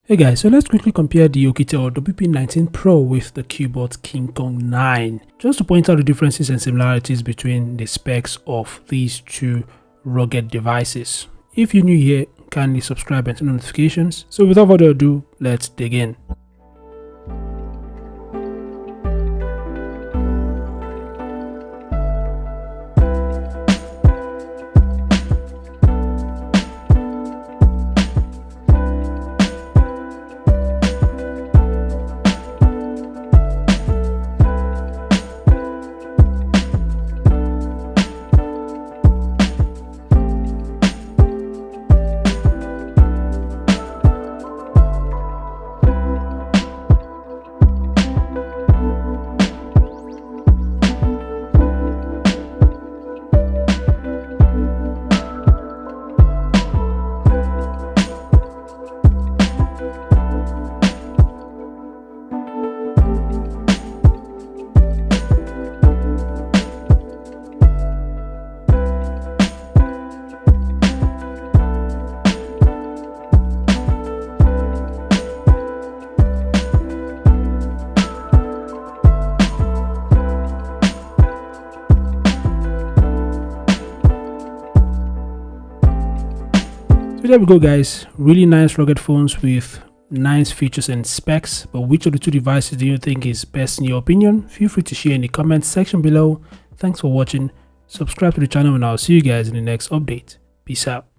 Hey guys, so let's quickly compare the Oukitel WP19 Pro with the Cubot KingKong 9, just to point out the differences and similarities between the specs of these two rugged devices. If you're new here, kindly subscribe and turn on notifications. So without further ado, let's dig in. So there we go guys, really nice rugged phones with nice features and specs. But which of the two devices do you think is best in your opinion? Feel free to share in the comments section below. Thanks for watching, subscribe to the channel, and I'll see you guys in the next update. Peace out.